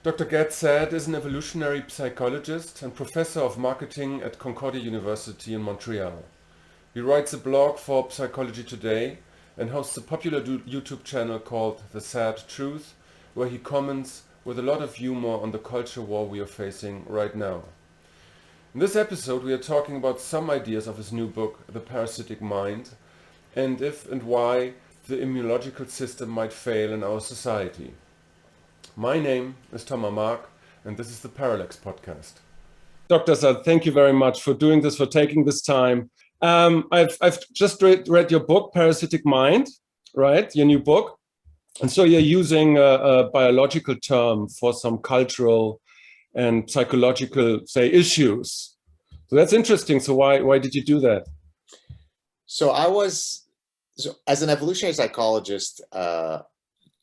Dr. Gad Saad is an evolutionary psychologist and professor of marketing at Concordia University in Montreal. He writes a blog for Psychology Today and hosts a popular YouTube channel called the Saad Truth, where he comments with a lot of humor on the culture war we are facing right now. In this episode, we are talking about some ideas of his new book, The Parasitic Mind, and if and why the immunological system might fail in our society. My name is Thomas Mark, and this is the Parallax podcast. Dr. Saad, thank you very much for doing this, for taking this time. I've just read your book, Parasitic Mind, right? Your new book. And so you're using a biological term for some cultural and psychological, say, issues. So that's interesting. So why did you do that? So as an evolutionary psychologist,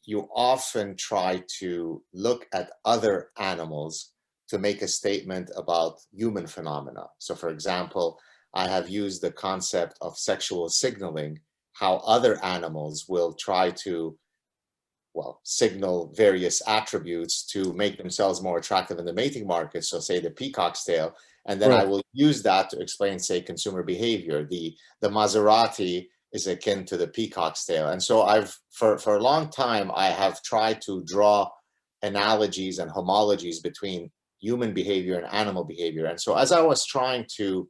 you often try to look at other animals to make a statement about human phenomena. So for example, I have used the concept of sexual signaling, how other animals will try to, signal various attributes to make themselves more attractive in the mating market. So say the peacock's tail, and then Right. I will use that to explain, say, consumer behavior. The Maserati is akin to the peacock's tail. And so for a long time, I have tried to draw analogies and homologies between human behavior and animal behavior. And so as I was trying to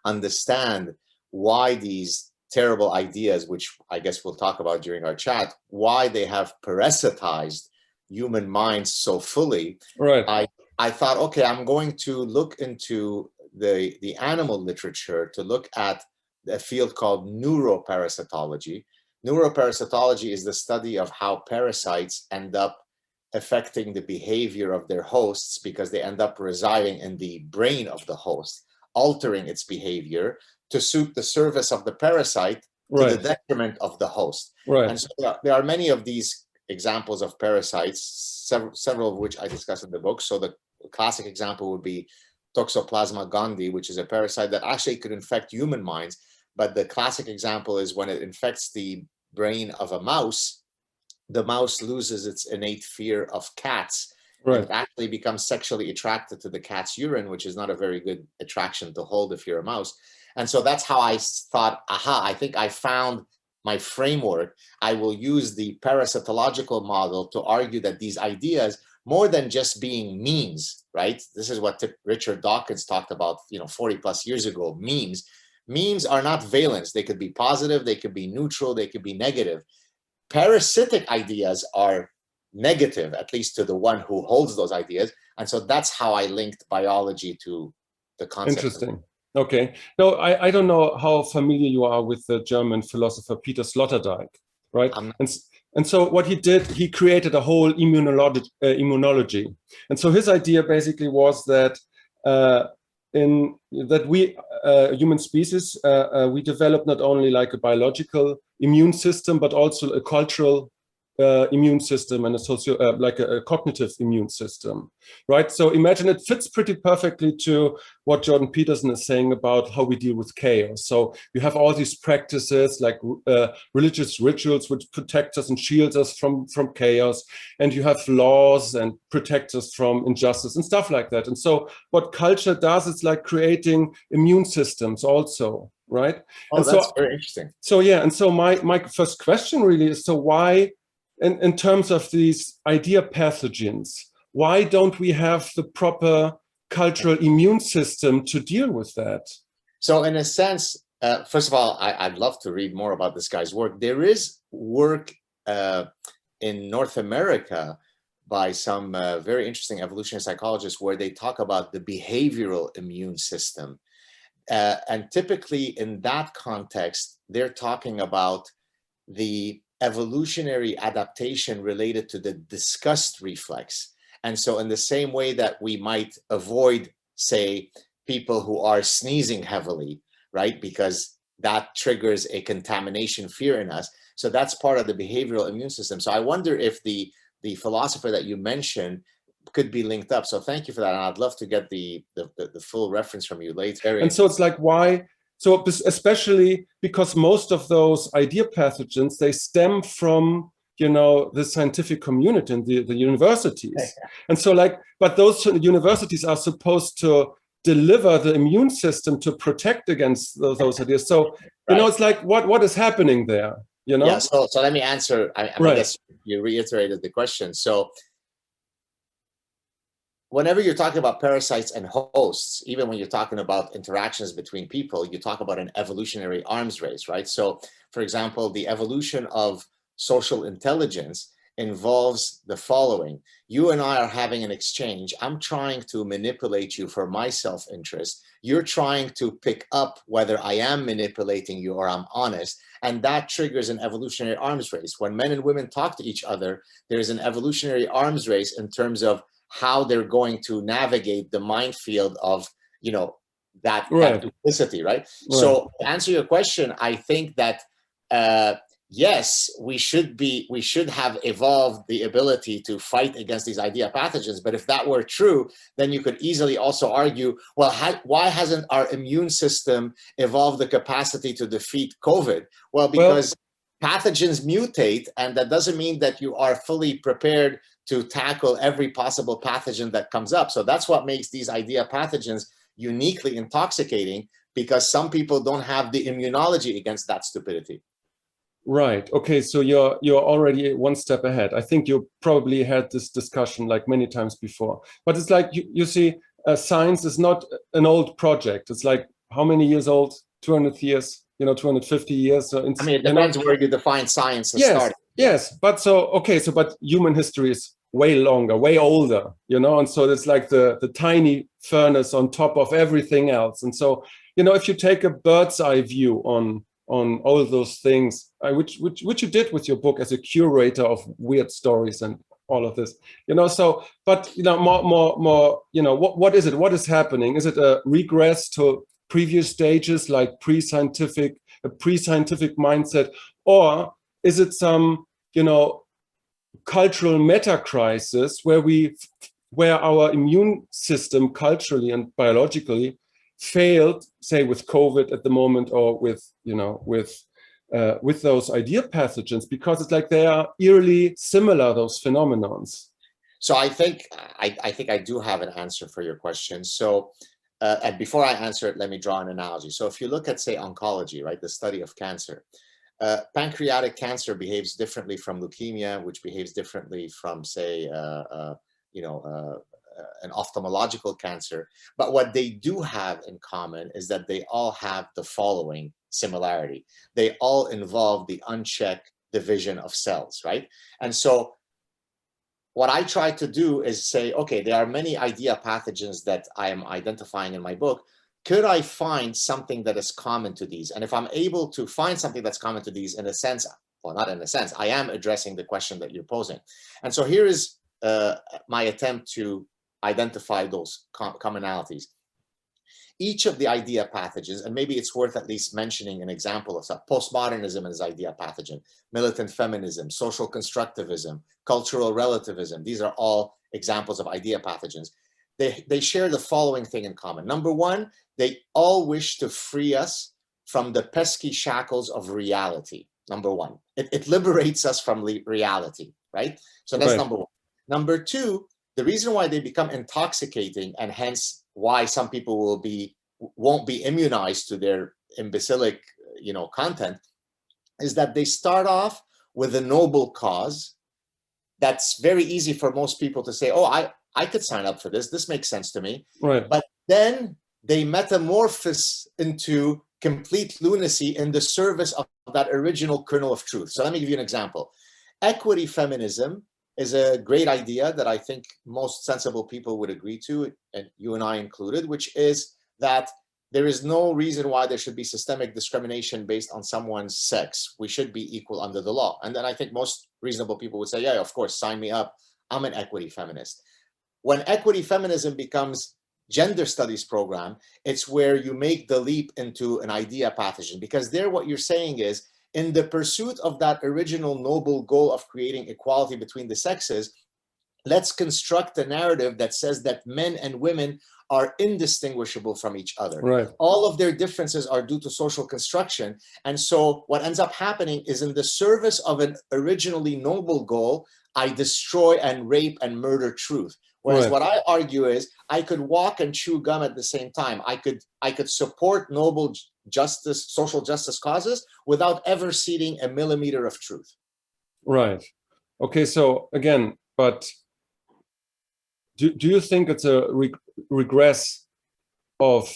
understand why these terrible ideas, which I guess we'll talk about during our chat, why they have parasitized human minds so fully, Right. I thought, okay, I'm going to look into the animal literature to look at a field called neuroparasitology. Neuroparasitology is the study of how parasites end up affecting the behavior of their hosts because they end up residing in the brain of the host, altering its behavior to suit the service of the parasite to the detriment of the host. Right. And so there are many of these examples of parasites, several of which I discuss in the book. So the classic example would be Toxoplasma gondii, which is a parasite that actually could infect human minds. But the classic example is when it infects the brain of a mouse, the mouse loses its innate fear of cats. Right. And it actually becomes sexually attracted to the cat's urine, which is not a very good attraction to hold if you're a mouse. And so that's how I thought, I think I found my framework. I will use the parasitological model to argue that these ideas, more than just being memes, right? This is what Richard Dawkins talked about, 40 plus years ago, memes. Memes are not valence. They could be positive, they could be neutral, they could be negative. Parasitic ideas are negative, at least to the one who holds those ideas. And so that's how I linked biology to the concept. Interesting. Okay. No, I don't know how familiar you are with the German philosopher Peter Sloterdijk, right? And so what he did, he created a whole immunology. And so his idea basically was that we human species, we develop not only like a biological immune system, but also a cultural immune system and a cognitive immune system, right? So imagine it fits pretty perfectly to what Jordan Peterson is saying about how we deal with chaos. So you have all these practices like religious rituals which protect us and shield us from chaos, and you have laws and protect us from injustice and stuff like that. And so what culture does, it's like creating immune systems also, right? Oh, and that's very interesting. So yeah, and so my first question really is, so why, in terms of these idea pathogens, why don't we have the proper cultural immune system to deal with that? So in a sense, first of all, I'd love to read more about this guy's work. There is work in North America by some very interesting evolutionary psychologists where they talk about the behavioral immune system. And typically in that context, they're talking about the evolutionary adaptation related to the disgust reflex. And so in the same way that we might avoid, say, people who are sneezing heavily, right? Because that triggers a contamination fear in us. So that's part of the behavioral immune system. So I wonder if the philosopher that you mentioned could be linked up. So thank you for that. And I'd love to get the full reference from you later. And so it's like, why? So especially because most of those idea pathogens, they stem from you know, the scientific community and the universities. And so like, but those universities are supposed to deliver the immune system to protect against those ideas. So, you know, it's like, what is happening there, you know? Yeah, so let me answer. I guess you reiterated the question. So whenever you're talking about parasites and hosts, even when you're talking about interactions between people, you talk about an evolutionary arms race, right? So, for example, the evolution of social intelligence involves the following. You and I are having an exchange. I'm trying to manipulate you for my self-interest. You're trying to pick up whether I am manipulating you or I'm honest. And that triggers an evolutionary arms race. When men and women talk to each other, there's an evolutionary arms race in terms of how they're going to navigate the minefield of, you know, that duplicity, right? So to answer your question, I think that yes, we should have evolved the ability to fight against these idea pathogens. But if that were true, then you could easily also argue, well, why hasn't our immune system evolved the capacity to defeat COVID? Well, because pathogens mutate, and that doesn't mean that you are fully prepared to tackle every possible pathogen that comes up. So that's what makes these idea pathogens uniquely intoxicating, because some people don't have the immunology against that stupidity. Right. Okay. So you're already one step ahead. I think you probably had this discussion like many times before. But it's like you see, science is not an old project. It's like how many years old? 200 years. You know, 250 years. So I mean, it depends where you define science as starting. Yes. But so okay. So but human history is way longer, way older. You know, and so it's like the tiny furnace on top of everything else. And so you know, if you take a bird's eye view on all those things, which you did with your book as a curator of weird stories and all of this, you know. So, but you know, more, you know, what is it? What is happening? Is it a regress to previous stages, like pre-scientific mindset, or is it some, you know, cultural meta crisis where our immune system, culturally and biologically, failed, say with COVID at the moment, or with, you know, with those idea pathogens, because it's like they are eerily similar, those phenomenons. So I think I do have an answer for your question. So and before I answer it, let me draw an analogy. So if you look at, say, oncology, right, the study of cancer, pancreatic cancer behaves differently from leukemia, which behaves differently from, say, you know, an ophthalmological cancer. But what they do have in common is that they all have the following similarity. They all involve the unchecked division of cells, right? And so what I try to do is say, okay, there are many idea pathogens that I am identifying in my book. Could I find something that is common to these? And if I'm able to find something that's common to these, in a sense, well, not in a sense, I am addressing the question that you're posing. And so here is my attempt to identify those commonalities. Each of the idea pathogens, and maybe it's worth at least mentioning an example of some. Postmodernism is idea pathogen, militant feminism, social constructivism, cultural relativism. These are all examples of idea pathogens. They share the following thing in common. Number one, they all wish to free us from the pesky shackles of reality. Number one, it liberates us from reality, right? So that's number one. Number two, the reason why they become intoxicating, and hence why some people won't be immunized to their imbecilic, you know, content, is that they start off with a noble cause. That's very easy for most people to say, oh, I could sign up for this. This makes sense to me. Right. But then they metamorphose into complete lunacy in the service of that original kernel of truth. So let me give you an example. Equity feminism is a great idea that I think most sensible people would agree to, and you and I included, which is that there is no reason why there should be systemic discrimination based on someone's sex. We should be equal under the law. And then I think most reasonable people would say, yeah, of course, sign me up. I'm an equity feminist. When equity feminism becomes gender studies program, it's where you make the leap into an idea pathogen, because there what you're saying is, in the pursuit of that original noble goal of creating equality between the sexes, let's construct a narrative that says that men and women are indistinguishable from each other. Right. All of their differences are due to social construction. And so what ends up happening is, in the service of an originally noble goal, I destroy and rape and murder truth. Whereas Right. what I argue is, I could walk and chew gum at the same time. I could support noble justice, social justice causes without ever ceding a millimeter of truth. Right. Okay, so again, but do you think it's a regress of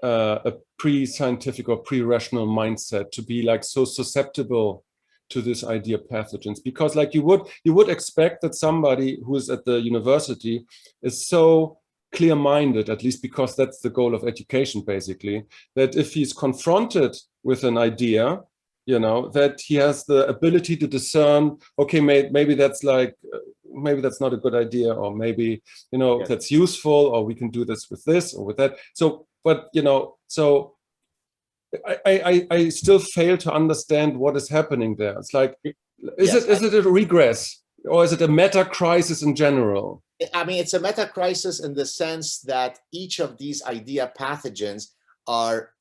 a pre-scientific or pre-rational mindset to be like so susceptible to this idea pathogens? Because like you would expect that somebody who is at the university is so clear-minded, at least because that's the goal of education basically, that if he's confronted with an idea, you know, that he has the ability to discern, okay, maybe that's like, maybe that's not a good idea, or maybe, you know, Yes. that's useful, or we can do this or with that. So, but, you know, so I still fail to understand what is happening there. It's like, is it a regress, or is it a meta crisis in general? I mean, it's a meta crisis in the sense that each of these idea pathogens are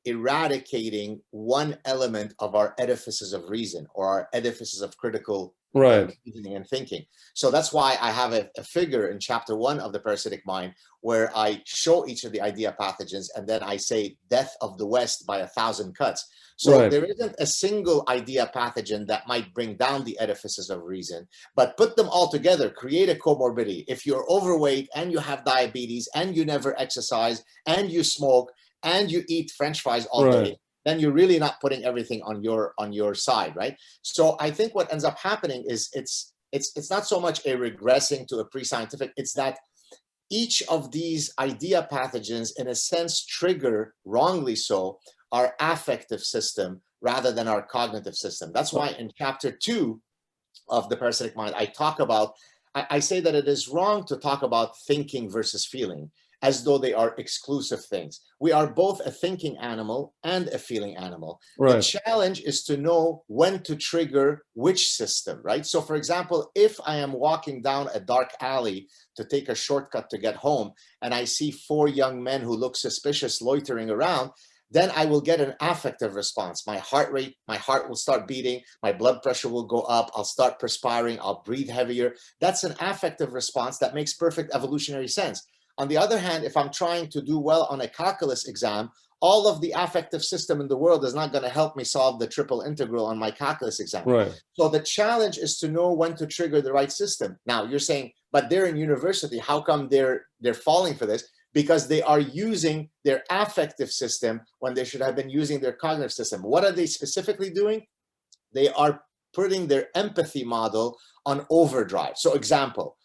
eradicating one element of our edifices of reason, or our edifices of critical reasoning and thinking. So that's why I have a figure in chapter 1 of the Parasitic Mind, where I show each of the idea pathogens, and then I say death of the West by 1,000 cuts. So there isn't a single idea pathogen that might bring down the edifices of reason, but put them all together, create a comorbidity. If you're overweight and you have diabetes and you never exercise and you smoke and you eat French fries all day, then you're really not putting everything on your side, right? So I think what ends up happening is it's not so much a regressing to a pre-scientific, it's that each of these idea pathogens, in a sense, trigger, wrongly so, our affective system rather than our cognitive system. That's why in chapter 2 of the Parasitic Mind, I talk about, I say that it is wrong to talk about thinking versus feeling as though they are exclusive things. We are both a thinking animal and a feeling animal. The challenge is to know when to trigger which system, right? So for example, if I am walking down a dark alley to take a shortcut to get home, and I see 4 young men who look suspicious loitering around, then I will get an affective response. My heart will start beating, my blood pressure will go up, I'll start perspiring, I'll breathe heavier. That's an affective response that makes perfect evolutionary sense. On the other hand, if I'm trying to do well on a calculus exam, all of the affective system in the world is not going to help me solve the triple integral on my calculus exam. So the challenge is to know when to trigger the right system. Now you're saying, but they're in university, how come they're falling for this? Because they are using their affective system when they should have been using their cognitive system. What are they specifically doing? They are putting their empathy model on overdrive. So example,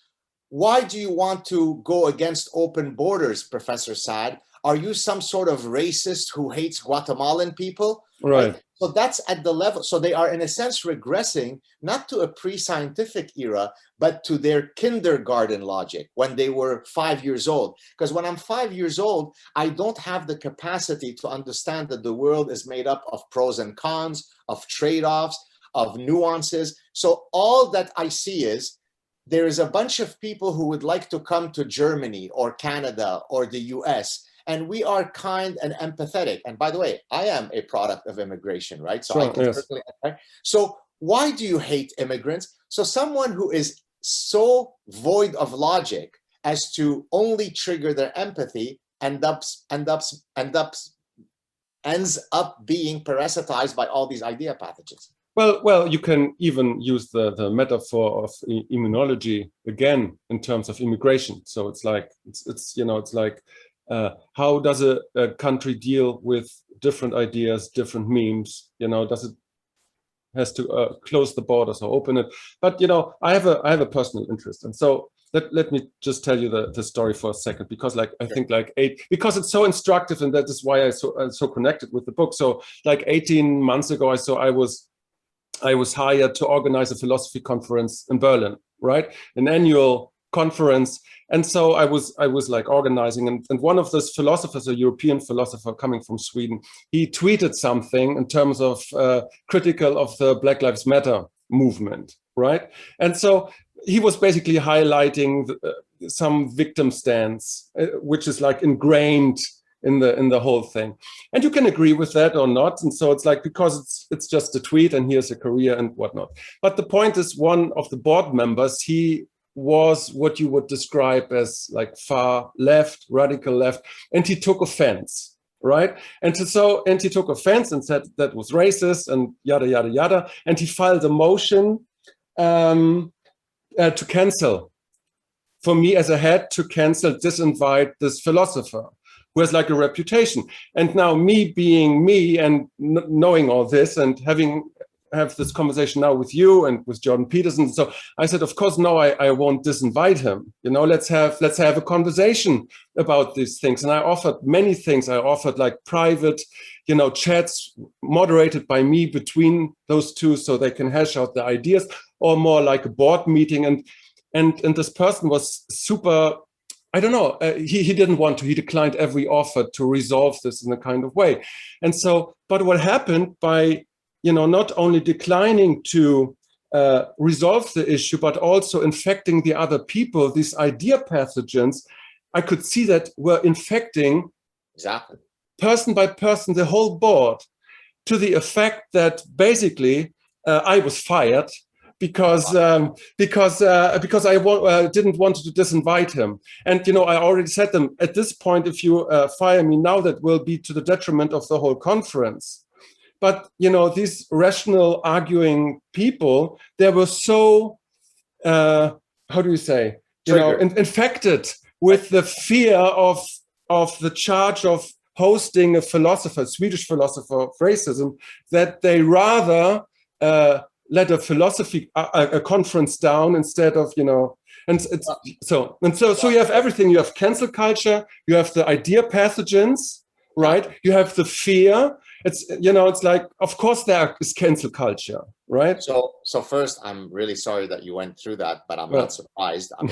why do you want to go against open borders, Professor Saad? Are you some sort of racist who hates Guatemalan people? Right. So that's at the level. So they are, in a sense, regressing not to a pre-scientific era, but to their kindergarten logic when they were 5 years old. Because when I'm 5 years old, I don't have the capacity to understand that the world is made up of pros and cons, of trade-offs, of nuances. So all that I see is, there is a bunch of people who would like to come to Germany or Canada or the US, and we are kind and empathetic. And by the way, I am a product of immigration, right? So I can certainly, so why do you hate immigrants? So someone who is so void of logic as to only trigger their empathy ends up being parasitized by all these idea pathogens. Well, you can even use the metaphor of immunology again in terms of immigration. So it's like how does a country deal with different ideas, different memes? You know, does it has to close the borders or open it? But you know, I have a personal interest, and so let me just tell you the story for a second, because like I think like because it's so instructive, and that is why I'm so connected with the book. So like 18 months ago, I was hired to organize a philosophy conference in Berlin, right? An annual conference. And so I was like organizing, and one of those philosophers, a European philosopher coming from Sweden, he tweeted something in terms of critical of the Black Lives Matter movement, right? And so he was basically highlighting some victim stance, which is like ingrained in the whole thing. And you can agree with that or not. And so it's like, because it's just a tweet and here's a career and whatnot. But the point is, one of the board members, he was what you would describe as like far left, radical left, and he took offense, right? And he took offense and said that was racist and yada, yada, yada. And he filed a motion to cancel, for me as a head, to cancel, disinvite this philosopher who has like a reputation. And now, me being me and knowing all this and have this conversation now with you and with Jordan Peterson, so I said, of course, no, I won't disinvite him. You know, let's have a conversation about these things. And I offered many things. I offered like private, you know, chats moderated by me between those two, so they can hash out the ideas, or more like a board meeting. And this person was super, I don't know, he didn't want to, he declined every offer to resolve this in a kind of way. And so, but what happened by, you know, not only declining to resolve the issue, but also infecting the other people, these idea pathogens, I could see that were infecting exactly person by person, the whole board, to the effect that basically I was fired because I didn't want to disinvite him. And, you know, I already said them, at this point, if you fire me now, that will be to the detriment of the whole conference. But, you know, these rational arguing people, they were so, how do you say, you know, infected with the fear of the charge of hosting a philosopher, Swedish philosopher of racism, that they rather let a conference down instead of, you know, so you have everything. You have cancel culture, you have the idea pathogens, right? You have the fear. It's, you know, it's like, of course there is cancel culture, right? So first, I'm really sorry that you went through that, but I'm not surprised. I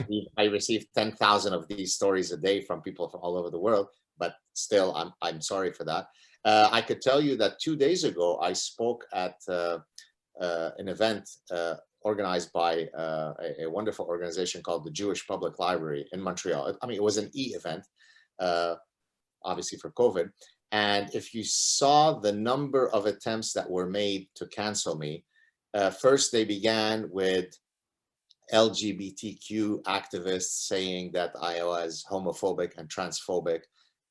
mean, I received 10,000 of these stories a day from people from all over the world, but still, I'm sorry for that. I could tell you that 2 days ago, I spoke at an event organized by a wonderful organization called the Jewish Public Library in Montreal. I mean, it was an e-event, obviously for COVID. And if you saw the number of attempts that were made to cancel me, first they began with LGBTQ activists saying that I was homophobic and transphobic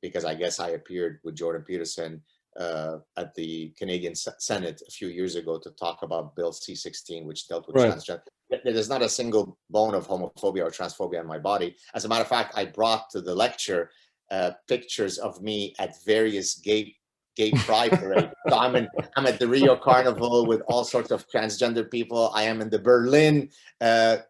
because I guess I appeared with Jordan Peterson at the Canadian Senate a few years ago to talk about Bill C-16, which dealt with transgender. There's not a single bone of homophobia or transphobia in my body. As a matter of fact, I brought to the lecture pictures of me at various gay pride parades. So I'm at the Rio Carnival with all sorts of transgender people. I am in the Berlin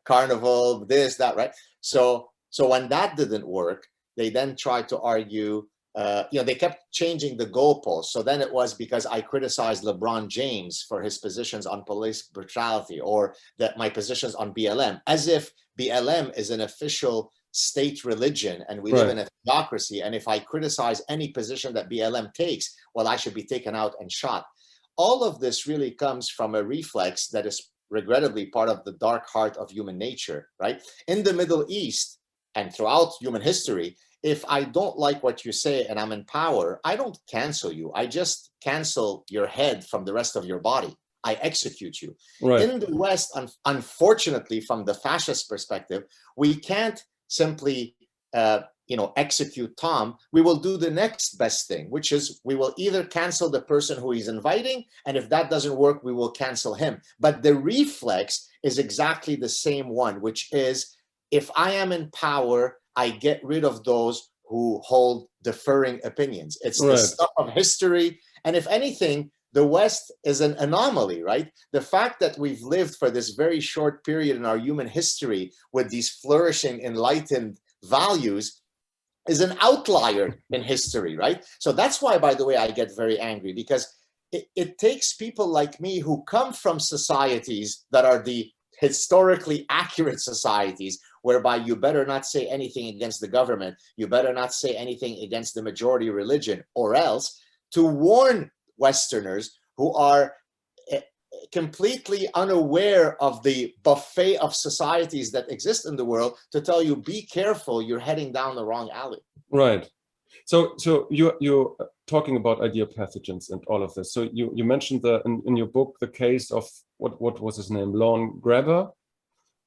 Carnival, this, that, right? So when that didn't work, they then tried to argue, you know, they kept changing the goalposts. So then it was because I criticized LeBron James for his positions on police brutality, or that my positions on BLM, as if BLM is an official state religion and we live in a theocracy, and if I criticize any position that BLM takes, well, I should be taken out and shot. All of this really comes from a reflex that is regrettably part of the dark heart of human nature, right? In the Middle East and throughout human history, if I don't like what you say and I'm in power, I don't cancel you. I just cancel your head from the rest of your body. I execute you. In the West, unfortunately, from the fascist perspective, we can't simply execute Tom. We will do the next best thing, which is we will either cancel the person who he's inviting, and if that doesn't work, we will cancel him. But the reflex is exactly the same one, which is if I am in power, I get rid of those who hold differing opinions. It's the stuff of history. And if anything, the West is an anomaly, right? The fact that we've lived for this very short period in our human history with these flourishing, enlightened values is an outlier in history, right? So that's why, by the way, I get very angry, because it takes people like me who come from societies that are the historically accurate societies, whereby you better not say anything against the government, you better not say anything against the majority religion, or else to warn Westerners who are, completely unaware of the buffet of societies that exist in the world to tell you, be careful, you're heading down the wrong alley. Right. So you're talking about idea pathogens and all of this. So you mentioned in your book the case of what was his name, Lon Grabber,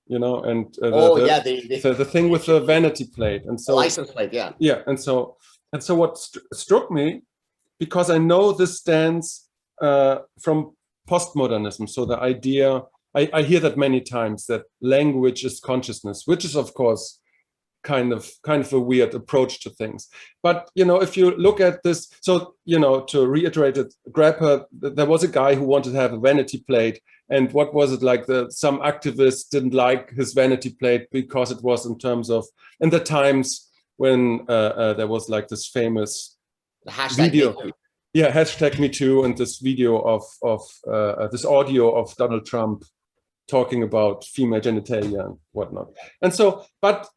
you know, and the thing with the vanity plate, and so license plate, yeah. Yeah, and so what struck me, because I know this stands from postmodernism. So the idea, I hear that many times, that language is consciousness, which is of course kind of a weird approach to things. But you know, if you look at this, so you know, to reiterate it, Grabber, there was a guy who wanted to have a vanity plate, and what was it like? Some activists didn't like his vanity plate because it was in terms of in the times when there was like this famous video. Yeah, hashtag Me Too, and this video of this audio of Donald Trump talking about female genitalia and whatnot. And so, but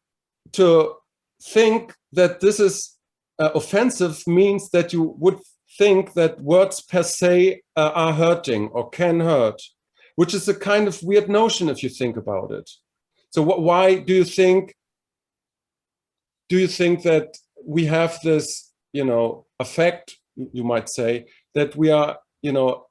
to think that this is offensive means that you would think that words per se are hurting or can hurt, which is a kind of weird notion if you think about it. So why do you think that we have this, you know, effect, you might say, that we are, you know,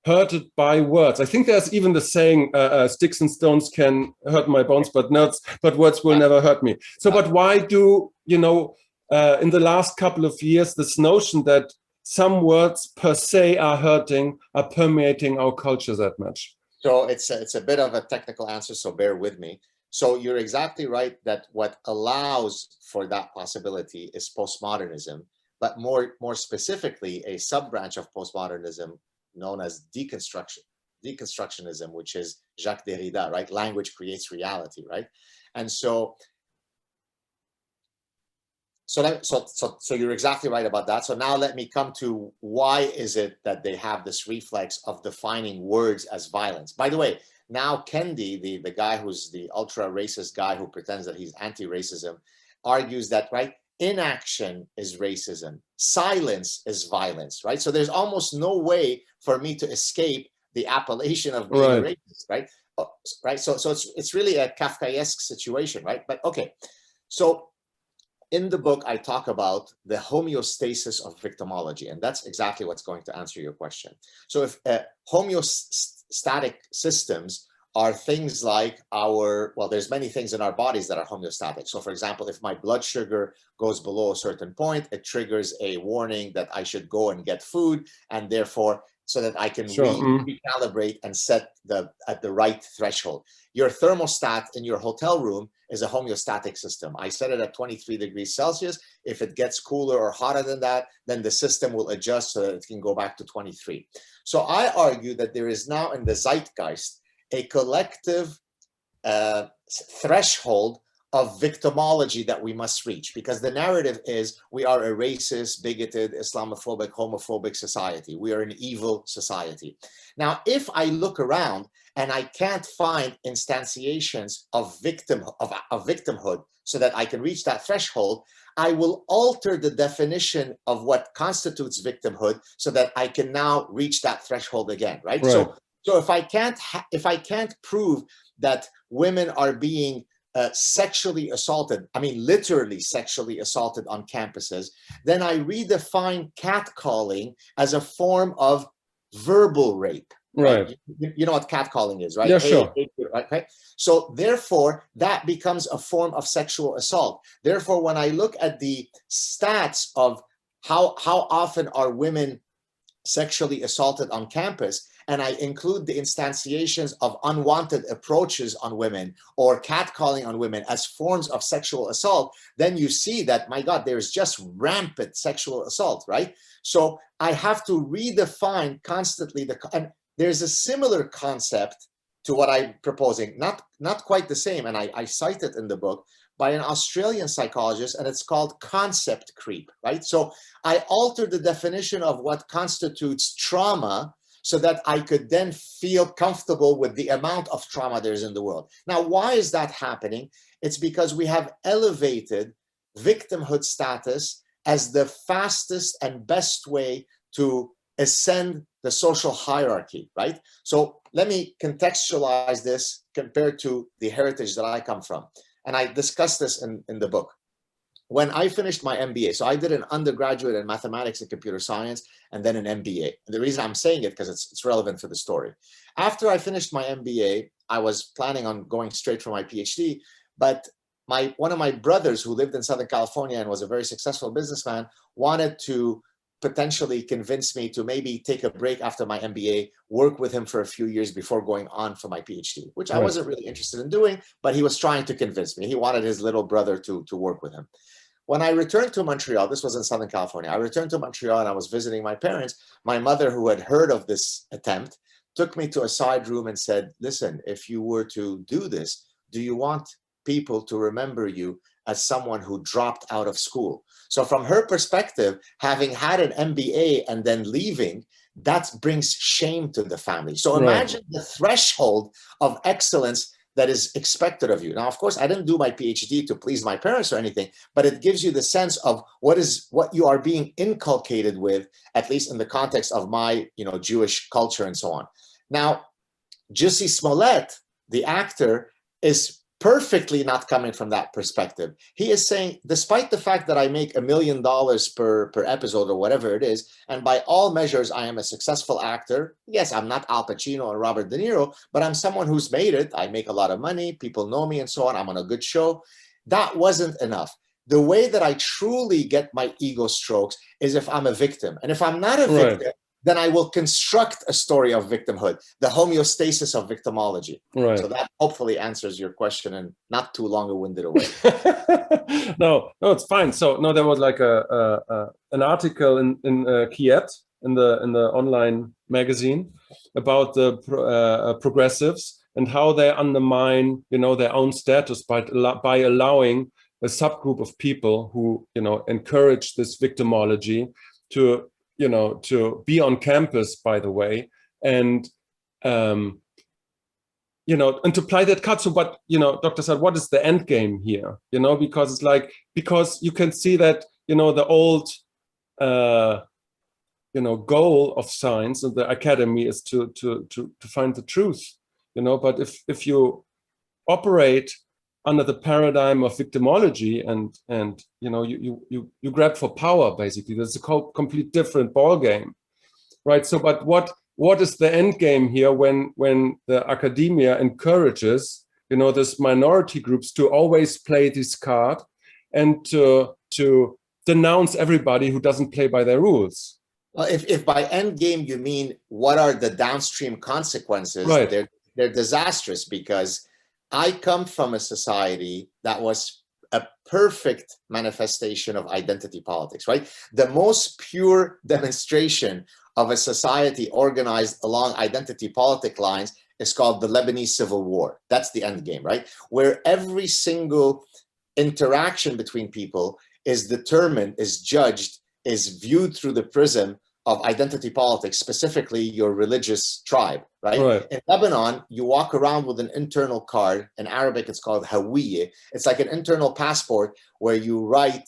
hurted by words? I think there's even the saying, sticks and stones can hurt my bones, but words will never hurt me. So, but why do, you know, in the last couple of years, this notion that some words per se are hurting, are permeating our culture that much? So it's a bit of a technical answer, so bear with me. So you're exactly right that what allows for that possibility is postmodernism, but more specifically, a sub-branch of postmodernism known as deconstructionism, which is Jacques Derrida, right? Language creates reality, right? And so you're exactly right about that. So now let me come to why is it that they have this reflex of defining words as violence. By the way, now Kendi, the guy who's the ultra racist guy who pretends that he's anti-racism, argues that, right, inaction is racism, silence is violence, right? So there's almost no way for me to escape the appellation of being a racist, right? Right. So it's really a Kafkaesque situation, right? But okay. So in the book, I talk about the homeostasis of victimology, and that's exactly what's going to answer your question. So if homeostatic systems are things like there's many things in our bodies that are homeostatic. So for example, if my blood sugar goes below a certain point, it triggers a warning that I should go and get food, and therefore, so that I can recalibrate and set at the right threshold. Your thermostat in your hotel room is a homeostatic system. I set it at 23 degrees Celsius. If it gets cooler or hotter than that, then the system will adjust so that it can go back to 23. So I argue that there is now in the zeitgeist a collective threshold of victimology that we must reach, because the narrative is we are a racist, bigoted, Islamophobic, homophobic society. We are an evil society. Now, if I look around and I can't find instantiations of victimhood so that I can reach that threshold, I will alter the definition of what constitutes victimhood so that I can now reach that threshold again, right? So if I can't prove that women are being sexually assaulted, I mean literally sexually assaulted on campuses, then I redefine catcalling as a form of verbal rape. Right? You know what catcalling is, right? Yeah, sure. Okay. So therefore, that becomes a form of sexual assault. Therefore, when I look at the stats of how often are women sexually assaulted on campus, and I include the instantiations of unwanted approaches on women or catcalling on women as forms of sexual assault, then you see that, my God, there's just rampant sexual assault, right? So I have to redefine constantly and there's a similar concept to what I'm proposing, not quite the same, and I cite it in the book, by an Australian psychologist, and it's called concept creep, right? So I altered the definition of what constitutes trauma so that I could then feel comfortable with the amount of trauma there's in the world. Now, why is that happening? It's because we have elevated victimhood status as the fastest and best way to ascend the social hierarchy, right? So let me contextualize this compared to the heritage that I come from. And I discuss this in the book. When I finished my MBA, so I did an undergraduate in mathematics and computer science, and then an MBA. And the reason I'm saying it, because it's relevant for the story. After I finished my MBA, I was planning on going straight for my PhD, but one of my brothers who lived in Southern California and was a very successful businessman wanted to potentially convince me to maybe take a break after my MBA, work with him for a few years before going on for my PhD, which I wasn't really interested in doing, but he was trying to convince me. He wanted his little brother to work with him. When I returned to Montreal, this was in Southern California, I returned to Montreal and I was visiting my parents. My mother, who had heard of this attempt, took me to a side room and said, listen, if you were to do this, do you want people to remember you as someone who dropped out of school? So from her perspective, having had an MBA and then leaving, that brings shame to the family. So imagine the threshold of excellence that is expected of you. Now, of course, I didn't do my PhD to please my parents or anything, but it gives you the sense of what you are being inculcated with, at least in the context of my, Jewish culture and so on. Now, Jussie Smollett, the actor, is perfectly not coming from that perspective. He is saying, despite the fact that I make $1 million per episode or whatever it is, and by all measures, I am a successful actor. Yes, I'm not Al Pacino or Robert De Niro, but I'm someone who's made it. I make a lot of money. People know me and so on. I'm on a good show. That wasn't enough. The way that I truly get my ego strokes is if I'm a victim. And if I'm not a victim, then I will construct a story of victimhood, the homeostasis of victimology. So that hopefully answers your question in not too long a winded way. No, it's fine. So no, there was like an article in Kiet, in the online magazine, about the progressives and how they undermine, their own status by allowing a subgroup of people who, encourage this victimology to be on campus, by the way, and and to play that card. So, but Dr. Saad, what is the end game here? Because it's like, because you can see that the old goal of science and the academy is to find the truth. But if you operate under the paradigm of victimology and you grab for power, basically, that's a complete different ball game, right? So, but what is the end game here when the academia encourages this minority groups to always play this card and to denounce everybody who doesn't play by their rules? Well, if by end game you mean what are the downstream consequences, they're disastrous, because I come from a society that was a perfect manifestation of identity politics, right? The most pure demonstration of a society organized along identity politic lines is called the Lebanese Civil War. That's the end game, right? Where every single interaction between people is determined, is judged, is viewed through the prism of identity politics, specifically your religious tribe, right? In Lebanon, you walk around with an internal card. In Arabic, it's called hawiyya. It's like an internal passport where you write,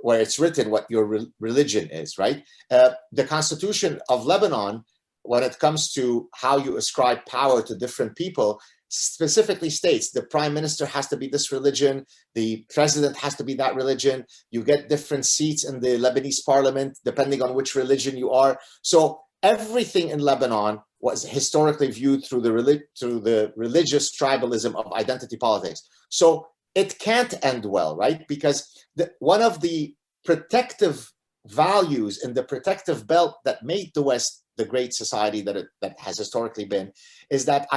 where it's written what your religion is, right? The Constitution of Lebanon, when it comes to how you ascribe power to different people, specifically states the prime minister has to be this religion, the president has to be that religion, you get different seats in the Lebanese parliament depending on which religion you are. So everything in Lebanon was historically viewed through the religious tribalism of identity politics. So it can't end well, right? Because one of the protective values in the protective belt that made the West the great society that it has historically been is that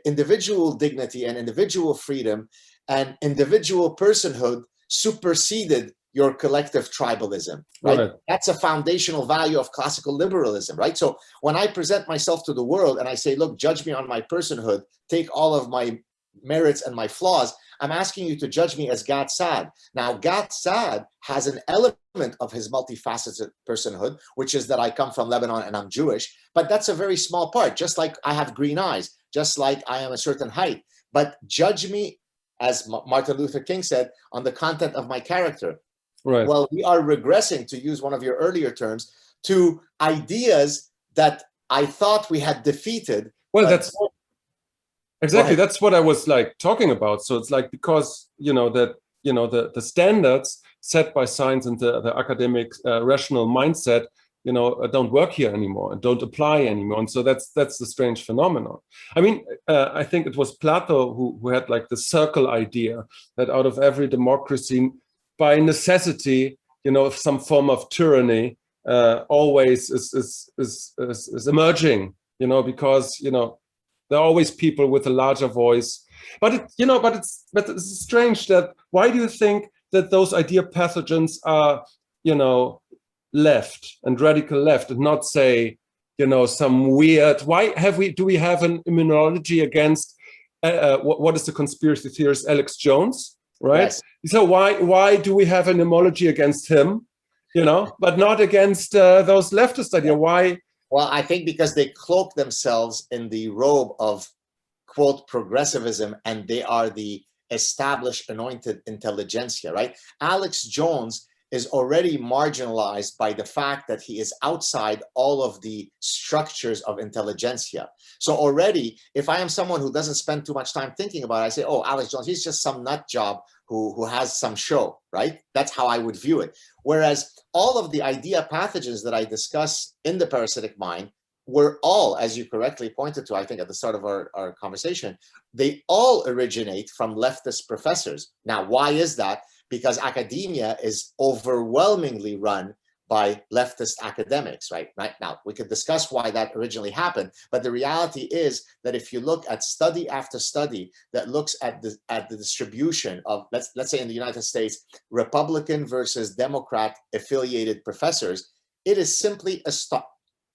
individual dignity and individual freedom and individual personhood superseded your collective tribalism, right? That's a foundational value of classical liberalism, right? So when I present myself to the world and I say, look, judge me on my personhood, take all of my merits and my flaws, I'm asking you to judge me as Gad Saad. Now, Gad Saad has an element of his multifaceted personhood, which is that I come from Lebanon and I'm Jewish, but that's a very small part, just like I have green eyes, just like I am a certain height. But judge me, as Martin Luther King said, on the content of my character. Well, we are regressing, to use one of your earlier terms, to ideas that I thought we had defeated. Well, that's exactly, that's what I was like talking about. So it's like, because, the standards set by science and the academic rational mindset, don't work here anymore and don't apply anymore. And so that's the strange phenomenon. I mean, I think it was Plato who had like the circle idea that out of every democracy, by necessity, some form of tyranny always is emerging, because, there are always people with a larger voice. But it's strange that, why do you think that those idea pathogens are, left and radical left, and not say, some weird, do we have an immunology against what is the conspiracy theorist Alex Jones, right? Yes. So why do we have an immunology against him, but not against those leftist idea? Why? Well, I think because they cloak themselves in the robe of, quote, progressivism, and they are the established anointed intelligentsia, right? Alex Jones is already marginalized by the fact that he is outside all of the structures of intelligentsia. So already, if I am someone who doesn't spend too much time thinking about it, I say, oh, Alex Jones, he's just some nut job who has some show, right? That's how I would view it. Whereas all of the idea pathogens that I discuss in the Parasitic Mind were all, as you correctly pointed to, I think at the start of our conversation, they all originate from leftist professors. Now, why is that? Because academia is overwhelmingly run by leftist academics, right? Now, we could discuss why that originally happened, but the reality is that if you look at study after study that looks at the distribution of, let's say in the United States, Republican versus Democrat affiliated professors, it is simply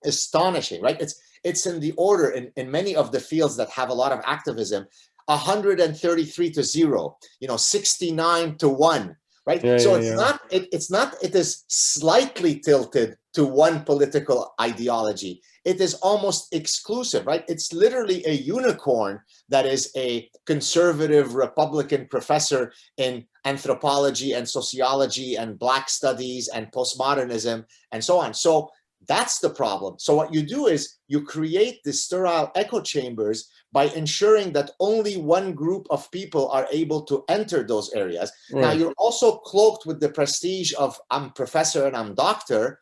astonishing, right? It's in the order in many of the fields that have a lot of activism, 133 to 0, 69 to 1. Right. Yeah, so yeah, it is slightly tilted to one political ideology. It is almost exclusive, right? It's literally a unicorn that is a conservative Republican professor in anthropology and sociology and Black studies and postmodernism and so on. So that's the problem. So what you do is you create these sterile echo chambers by ensuring that only one group of people are able to enter those areas. Right. Now, you're also cloaked with the prestige of I'm professor and I'm doctor.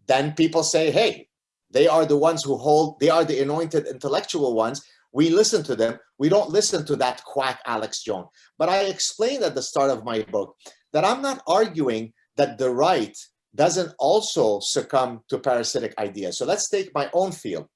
Then people say, hey, they are the ones they are the anointed intellectual ones. We listen to them. We don't listen to that quack Alex Jones. But I explained at the start of my book that I'm not arguing that the right doesn't also succumb to parasitic ideas. So let's take my own field.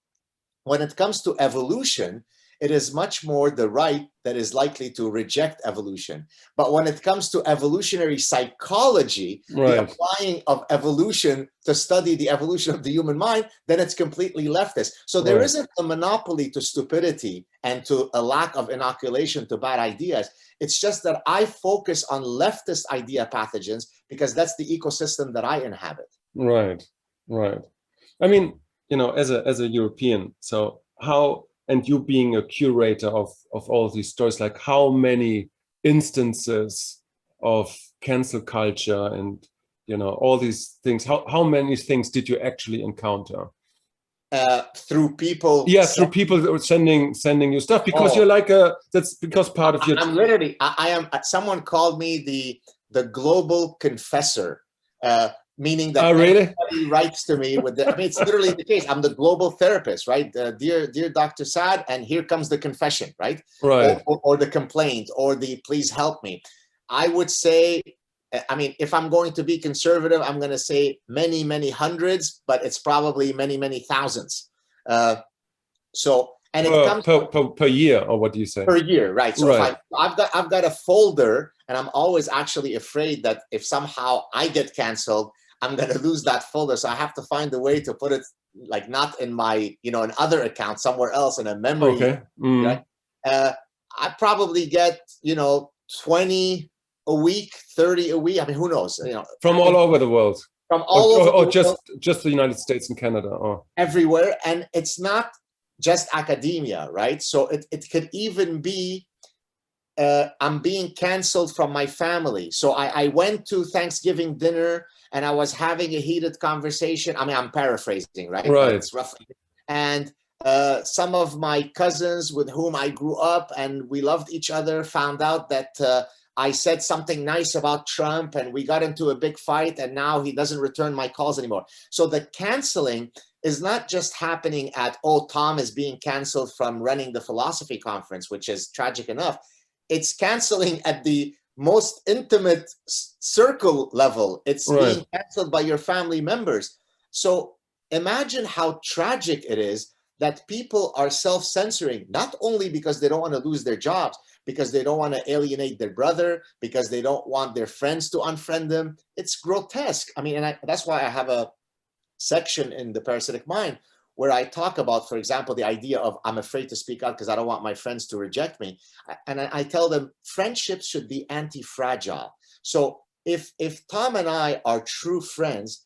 When it comes to evolution, it is much more the right that is likely to reject evolution. But when it comes to evolutionary psychology, the applying of evolution to study the evolution of the human mind, then it's completely leftist. So there isn't a monopoly to stupidity and to a lack of inoculation to bad ideas. It's just that I focus on leftist idea pathogens because that's the ecosystem that I inhabit. Right. I mean, as a European, so how, and you being a curator of all these stories, like how many instances of cancel culture and all these things, how many things did you actually encounter? Through people, through people that were sending you stuff, because you're like that's because part of your, I'm literally, I am, someone called me the global confessor, meaning that everybody writes to me with I mean, it's literally the case. I'm the global therapist, right? Dear Dr. Saad, and here comes the confession, right? Or the complaint, or the please help me. I would say, I mean, if I'm going to be conservative, I'm going to say many, many hundreds, but it's probably many, many thousands. And it comes per year, or what do you say? Per year, right? So if I've got a folder, and I'm always actually afraid that if somehow I get canceled, I'm going to lose that folder. So I have to find a way to put it like not in my, an other account, somewhere else in a memory. Okay. Right? I probably get, 20 a week, 30 a week. I mean, who knows? From all over the world. From all over or just the United States and Canada, or everywhere. And it's not just academia, right? So it could even be I'm being canceled from my family. So I went to Thanksgiving dinner and I was having a heated conversation. I mean, I'm paraphrasing, right? But it's roughly. And some of my cousins with whom I grew up and we loved each other found out that I said something nice about Trump and we got into a big fight and now he doesn't return my calls anymore. So the canceling is not just happening at, oh, Tom is being canceled from running the philosophy conference, which is tragic enough. It's canceling at the most intimate circle level. It's being canceled by your family members. So imagine how tragic it is that people are self-censoring, not only because they don't want to lose their jobs, because they don't want to alienate their brother, because they don't want their friends to unfriend them. It's grotesque. I mean, and that's why I have a section in the Parasitic Mind where I talk about, for example, the idea of I'm afraid to speak out because I don't want my friends to reject me. And I tell them friendships should be anti-fragile. So if Tom and I are true friends,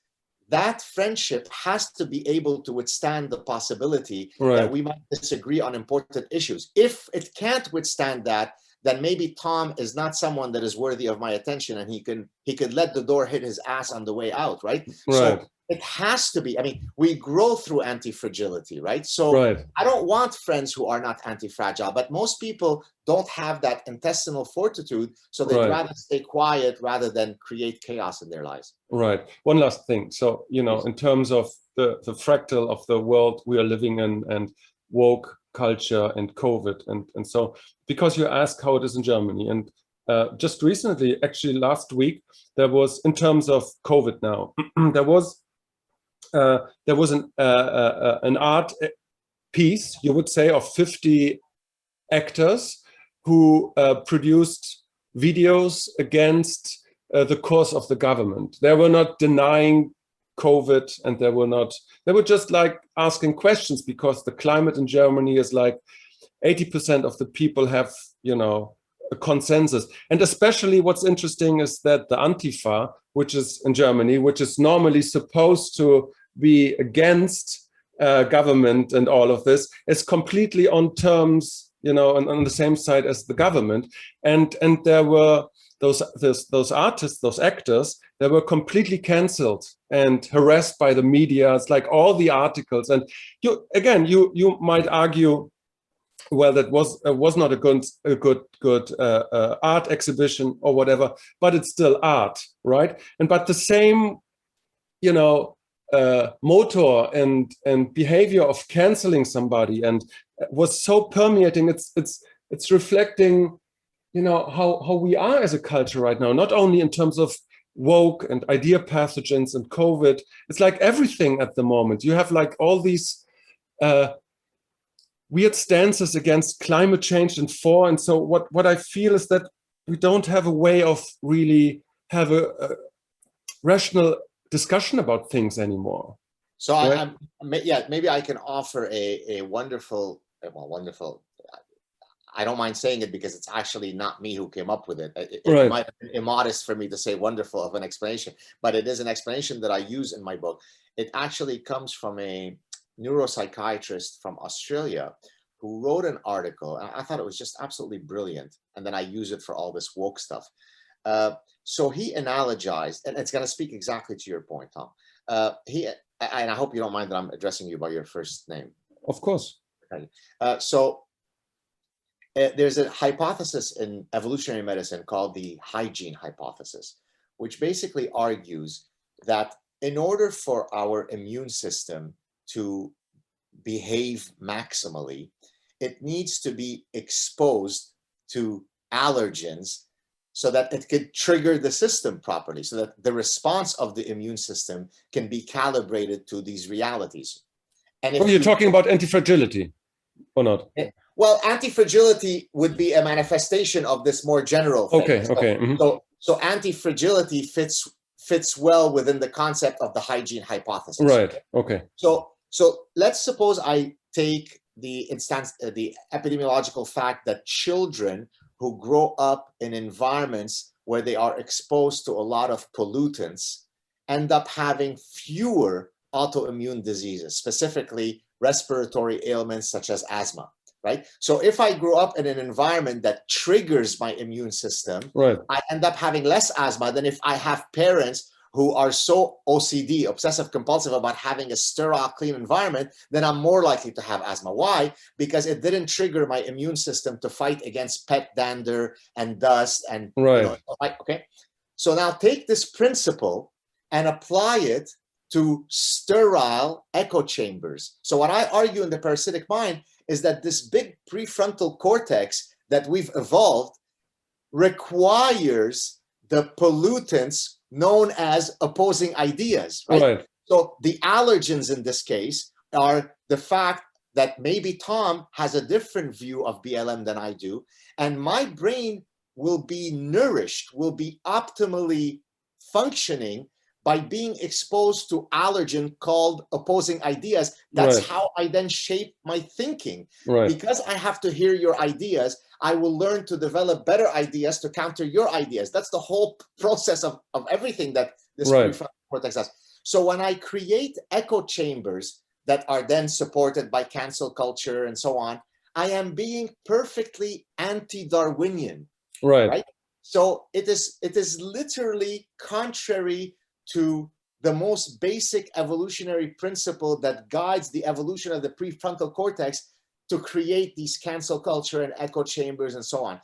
that friendship has to be able to withstand the possibility that we might disagree on important issues. If it can't withstand that, then maybe Tom is not someone that is worthy of my attention, and he could let the door hit his ass on the way out, right? So it has to be, I mean, we grow through anti-fragility, right? So I don't want friends who are not anti-fragile, but most people don't have that intestinal fortitude, so they'd rather stay quiet rather than create chaos in their lives. Right. One last thing. So, you know, in terms of the fractal of the world we are living in and woke culture and COVID. And so, because you asked how it is in Germany, and just recently, actually last week, there was, in terms of COVID now, there was an art piece, you would say, of 50 actors who produced videos against the course of the government. They were not denying COVID, and they were just like asking questions, because the climate in Germany is like 80% of the people have, you know, a consensus. And especially what's interesting is that the Antifa, which is in Germany, which is normally supposed to be against government and all of this, is completely on terms, you know, on the same side as the government. And there were those artists, those actors, they were completely canceled and harassed by the media. It's like all the articles. And you might argue, well, that was not a good art exhibition or whatever, but it's still art, right? But the same, you know, motor and behavior of canceling somebody and was so permeating. It's reflecting, you know, how we are as a culture right now, not only in terms of woke and idea pathogens and COVID. It's like everything at the moment. You have like all these weird stances against climate change and and so what I feel is that we don't have a way of really have a rational discussion about things anymore. So maybe I can offer a wonderful, I don't mind saying it because it's actually not me who came up with it. It might have been immodest for me to say wonderful of an explanation, but it is an explanation that I use in my book. It actually comes from a neuropsychiatrist from Australia who wrote an article, and I thought it was just absolutely brilliant. And then I use it for all this woke stuff. So he analogized, and it's going to speak exactly to your point, Tom. And I hope you don't mind that I'm addressing you by your first name. Of course. Okay. There's a hypothesis in evolutionary medicine called the hygiene hypothesis, which basically argues that in order for our immune system to behave maximally, it needs to be exposed to allergens so that it could trigger the system properly, so that the response of the immune system can be calibrated to these realities. And if you're talking about anti-fragility or not? Well, anti-fragility would be a manifestation of this more general thing. Okay. So anti-fragility fits well within the concept of the hygiene hypothesis. Right. Okay. So let's suppose I take the epidemiological fact that children who grow up in environments where they are exposed to a lot of pollutants end up having fewer autoimmune diseases, specifically respiratory ailments such as asthma. right? So if I grew up in an environment that triggers my immune system, Right. I end up having less asthma than if I have parents who are so OCD, obsessive compulsive, about having a sterile, clean environment, then I'm more likely to have asthma. Why? Because it didn't trigger my immune system to fight against pet dander and dust and, Right. okay. So now take this principle and apply it to sterile echo chambers. So what I argue in the Parasitic Mind is that this big prefrontal cortex that we've evolved requires the pollutants known as opposing ideas, right? Right. So the allergens in this case are the fact that maybe Tom has a different view of BLM than I do, and my brain will be nourished, will be optimally functioning by being exposed to allergen called opposing ideas. That's Right. how I then shape my thinking. Right. Because I have to hear your ideas, I will learn to develop better ideas to counter your ideas. That's the whole process of everything that this Right. prefrontal cortex does. So when I create echo chambers that are then supported by cancel culture and so on, I am being perfectly anti-Darwinian. Right. So it is literally contrary to the most basic evolutionary principle that guides the evolution of the prefrontal cortex to create these cancel culture and echo chambers and so on.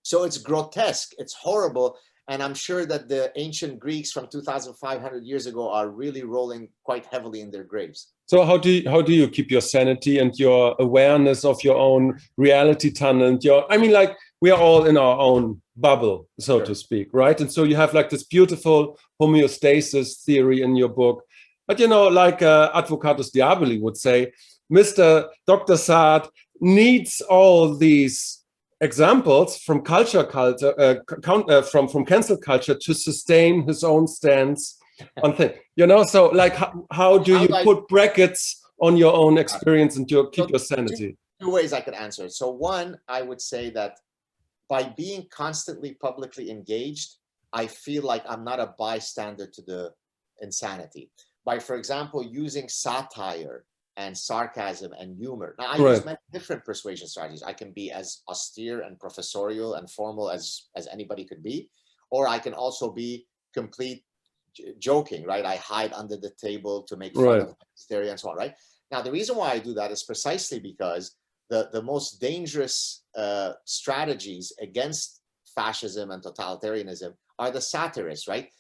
So it's grotesque, it's horrible, and I'm sure that the ancient Greeks from 2,500 years ago are really rolling quite heavily in their graves. So how do you keep your sanity and your awareness of your own reality tunnel and like we are all in our own bubble, so Sure. to speak, right? And so you have like this beautiful homeostasis theory in your book. But like Advocatus Diaboli would say, Mr. Dr. Saad needs all these examples from from cancel culture to sustain his own stance on things. So like how do you put brackets on your own experience and keep your sanity? Two ways I could answer it. So one, I would say that by being constantly publicly engaged, I feel like I'm not a bystander to the insanity. By, for example, using satire and sarcasm and humor. Now, I use many different persuasion strategies. I can be as austere and professorial and formal as anybody could be, or I can also be complete joking, right? I hide under the table to make fun of hysteria and so on, right? Now, the reason why I do that is precisely because the most dangerous strategies against fascism and totalitarianism are the satirists, right?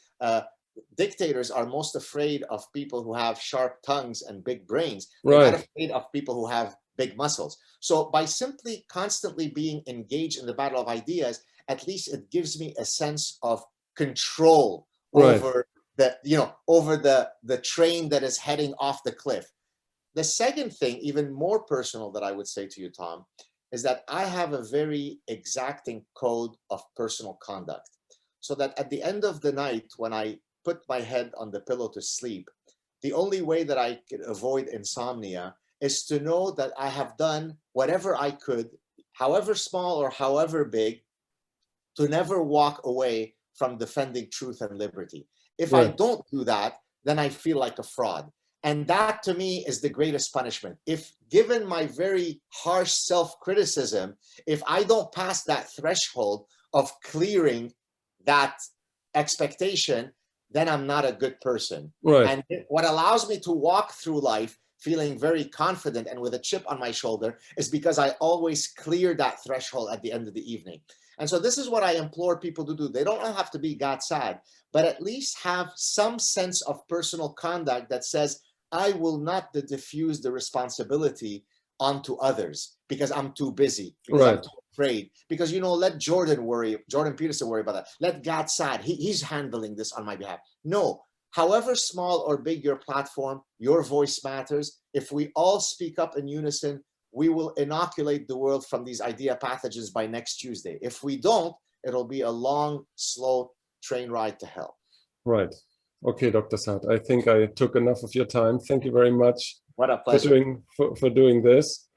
Dictators are most afraid of people who have sharp tongues and big brains. They're not afraid of people who have big muscles. So by simply constantly being engaged in the battle of ideas, at least it gives me a sense of control over the train that is heading off the cliff. The second thing, even more personal, that I would say to you, Tom, is that I have a very exacting code of personal conduct. So that at the end of the night, when I put my head on the pillow to sleep, the only way that I could avoid insomnia is to know that I have done whatever I could, however small or however big, to never walk away from defending truth and liberty. If I don't do that, then I feel like a fraud. And that to me is the greatest punishment. If given my very harsh self-criticism, if I don't pass that threshold of clearing that expectation, then I'm not a good person. And what allows me to walk through life feeling very confident and with a chip on my shoulder is because I always clear that threshold at the end of the evening. And so this is what I implore people to do. They don't have to be Gad Saad, but at least have some sense of personal conduct that says, I will not diffuse the responsibility onto others because I'm too busy, because I'm too afraid, because, let Jordan Peterson worry about that. Let Gad Saad, he's handling this on my behalf. No, however small or big your platform, your voice matters. If we all speak up in unison, we will inoculate the world from these idea pathogens by next Tuesday. If we don't, it'll be a long, slow train ride to hell. Right. Okay, Dr. Saad, I think I took enough of your time. Thank you very much what a pleasure. for doing this.